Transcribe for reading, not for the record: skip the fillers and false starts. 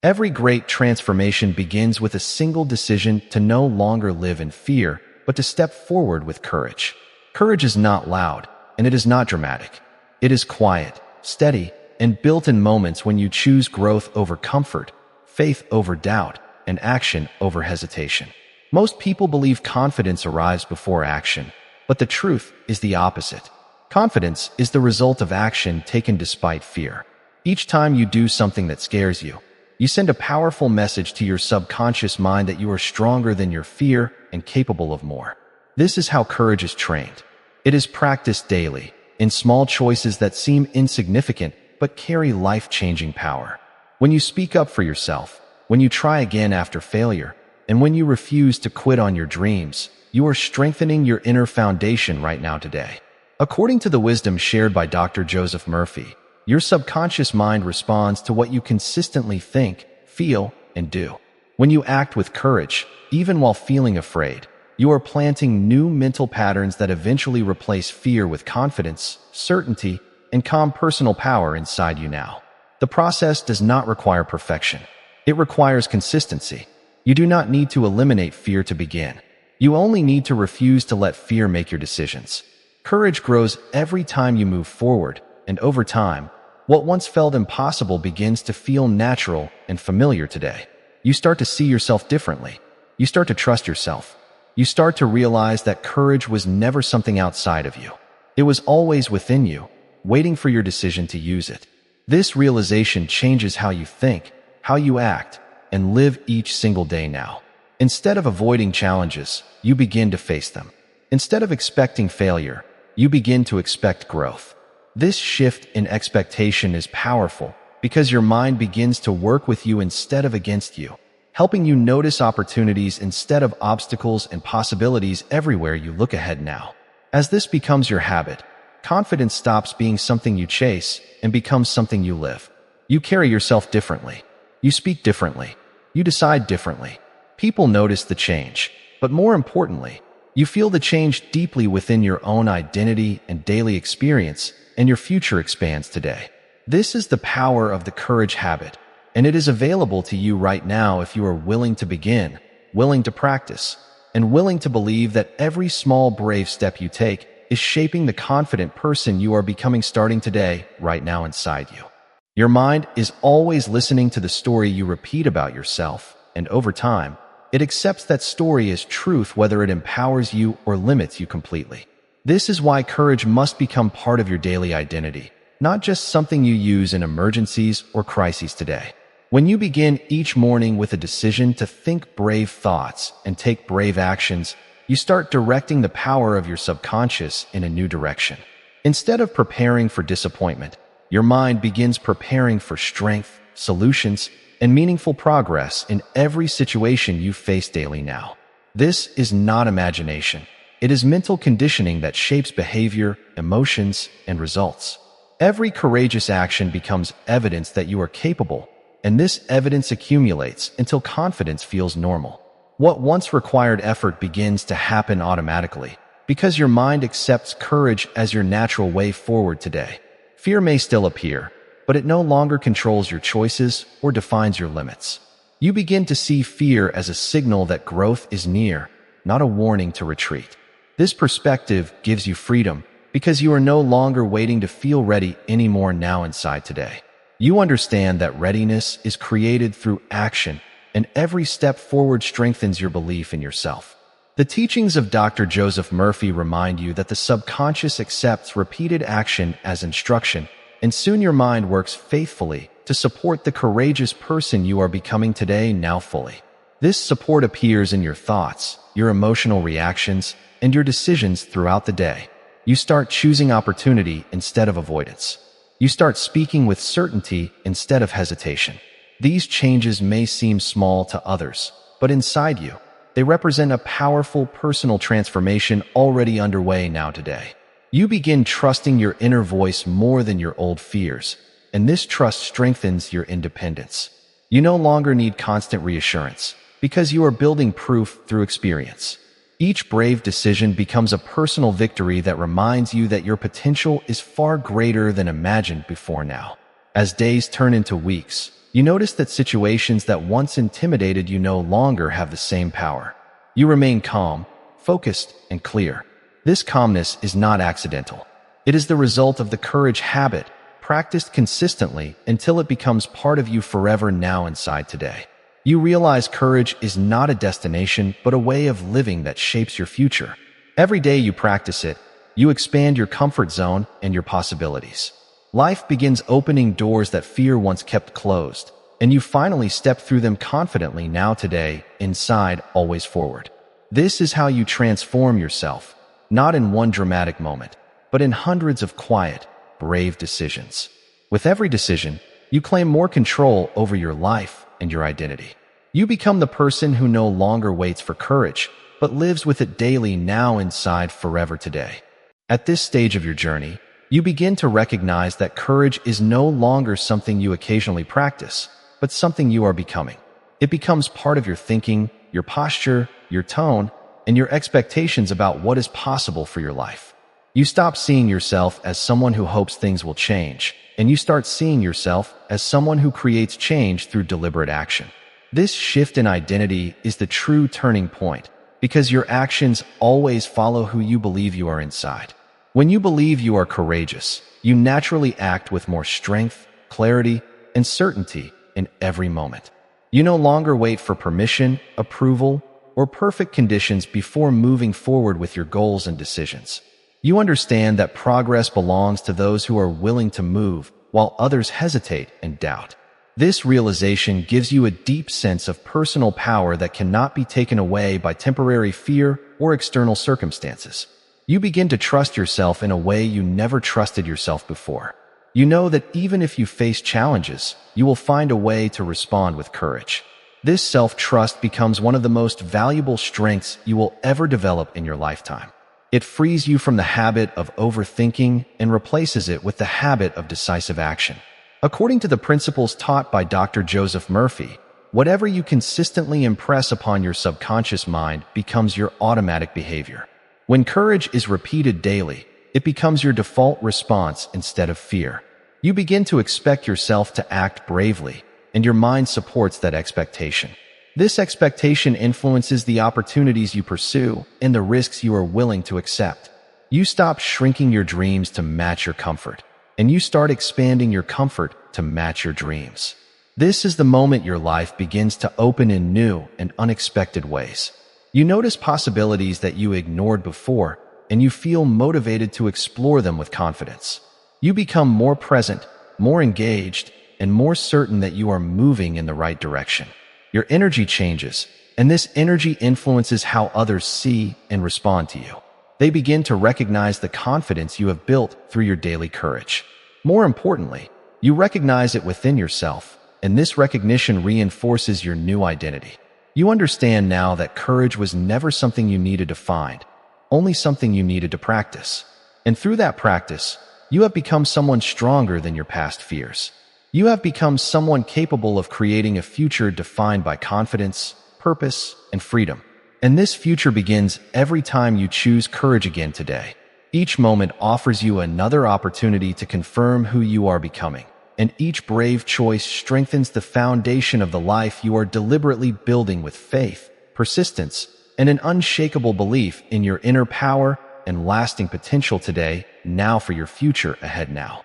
Every great transformation begins with a single decision to no longer live in fear, but to step forward with courage. Courage is not loud, and it is not dramatic. It is quiet, steady, and built in moments when you choose growth over comfort, faith over doubt, and action over hesitation. Most people believe confidence arrives before action, but the truth is the opposite. Confidence is the result of action taken despite fear. Each time you do something that scares you, you send a powerful message to your subconscious mind that you are stronger than your fear and capable of more. This is how courage is trained. It is practiced daily, in small choices that seem insignificant but carry life-changing power. When you speak up for yourself, when you try again after failure, and when you refuse to quit on your dreams, you are strengthening your inner foundation right now today. According to the wisdom shared by Dr. Joseph Murphy, your subconscious mind responds to what you consistently think, feel, and do. When you act with courage, even while feeling afraid, you are planting new mental patterns that eventually replace fear with confidence, certainty, and calm personal power inside you now. The process does not require perfection. It requires consistency. You do not need to eliminate fear to begin. You only need to refuse to let fear make your decisions. Courage grows every time you move forward, and over time, what once felt impossible begins to feel natural and familiar today. You start to see yourself differently. You start to trust yourself. You start to realize that courage was never something outside of you. It was always within you, waiting for your decision to use it. This realization changes how you think, how you act, and live each single day now. Instead of avoiding challenges, you begin to face them. Instead of expecting failure, you begin to expect growth. This shift in expectation is powerful because your mind begins to work with you instead of against you, helping you notice opportunities instead of obstacles and possibilities everywhere you look ahead now. As this becomes your habit, confidence stops being something you chase and becomes something you live. You carry yourself differently. You speak differently. You decide differently. People notice the change, but more importantly, you feel the change deeply within your own identity and daily experience, and your future expands today. This is the power of the courage habit, and it is available to you right now if you are willing to begin, willing to practice, and willing to believe that every small brave step you take is shaping the confident person you are becoming starting today, right now inside you. Your mind is always listening to the story you repeat about yourself, and over time, it accepts that story as truth whether it empowers you or limits you completely. This is why courage must become part of your daily identity, not just something you use in emergencies or crises today. When you begin each morning with a decision to think brave thoughts and take brave actions, you start directing the power of your subconscious in a new direction. Instead of preparing for disappointment, your mind begins preparing for strength, solutions, and meaningful progress in every situation you face daily now. This is not imagination. It is mental conditioning that shapes behavior, emotions, and results. Every courageous action becomes evidence that you are capable, and this evidence accumulates until confidence feels normal. What once required effort begins to happen automatically because your mind accepts courage as your natural way forward today. Fear may still appear, but it no longer controls your choices or defines your limits. You begin to see fear as a signal that growth is near, not a warning to retreat. This perspective gives you freedom because you are no longer waiting to feel ready anymore now inside today. You understand that readiness is created through action, and every step forward strengthens your belief in yourself. The teachings of Dr. Joseph Murphy remind you that the subconscious accepts repeated action as instruction, and soon your mind works faithfully to support the courageous person you are becoming today now fully. This support appears in your thoughts, your emotional reactions, and your decisions throughout the day. You start choosing opportunity instead of avoidance. You start speaking with certainty instead of hesitation. These changes may seem small to others, but inside you, they represent a powerful personal transformation already underway now today. You begin trusting your inner voice more than your old fears, and this trust strengthens your independence. You no longer need constant reassurance because you are building proof through experience. Each brave decision becomes a personal victory that reminds you that your potential is far greater than imagined before now. As days turn into weeks, You notice that situations that once intimidated you no longer have the same power. You remain calm, focused, and clear. This calmness is not accidental. It is the result of the courage habit, practiced consistently until it becomes part of you forever now inside today. You realize courage is not a destination, but a way of living that shapes your future. Every day you practice it, you expand your comfort zone and your possibilities. Life begins opening doors that fear once kept closed, and you finally step through them confidently now today, inside, always forward. This is how you transform yourself, not in one dramatic moment, but in hundreds of quiet, brave decisions. With every decision, you claim more control over your life and your identity. You become the person who no longer waits for courage, but lives with it daily now inside forever today. At this stage of your journey, you begin to recognize that courage is no longer something you occasionally practice, but something you are becoming. It becomes part of your thinking, your posture, your tone, and your expectations about what is possible for your life. You stop seeing yourself as someone who hopes things will change, and you start seeing yourself as someone who creates change through deliberate action. This shift in identity is the true turning point, because your actions always follow who you believe you are inside. When you believe you are courageous, you naturally act with more strength, clarity, and certainty in every moment. You no longer wait for permission, approval, or perfect conditions before moving forward with your goals and decisions. You understand that progress belongs to those who are willing to move, while others hesitate and doubt. This realization gives you a deep sense of personal power that cannot be taken away by temporary fear or external circumstances. You begin to trust yourself in a way you never trusted yourself before. You know that even if you face challenges, you will find a way to respond with courage. This self-trust becomes one of the most valuable strengths you will ever develop in your lifetime. It frees you from the habit of overthinking and replaces it with the habit of decisive action. According to the principles taught by Dr. Joseph Murphy, whatever you consistently impress upon your subconscious mind becomes your automatic behavior. When courage is repeated daily, it becomes your default response instead of fear. You begin to expect yourself to act bravely, and your mind supports that expectation. This expectation influences the opportunities you pursue and the risks you are willing to accept. You stop shrinking your dreams to match your comfort, and you start expanding your comfort to match your dreams. This is the moment your life begins to open in new and unexpected ways. You notice possibilities that you ignored before, and you feel motivated to explore them with confidence. You become more present, more engaged, and more certain that you are moving in the right direction. Your energy changes, and this energy influences how others see and respond to you. They begin to recognize the confidence you have built through your daily courage. More importantly, you recognize it within yourself, and this recognition reinforces your new identity. You understand now that courage was never something you needed to find, only something you needed to practice. And through that practice, you have become someone stronger than your past fears. You have become someone capable of creating a future defined by confidence, purpose, and freedom. And this future begins every time you choose courage again today. Each moment offers you another opportunity to confirm who you are becoming, and each brave choice strengthens the foundation of the life you are deliberately building with faith, persistence, and an unshakable belief in your inner power and lasting potential today, now for your future ahead now.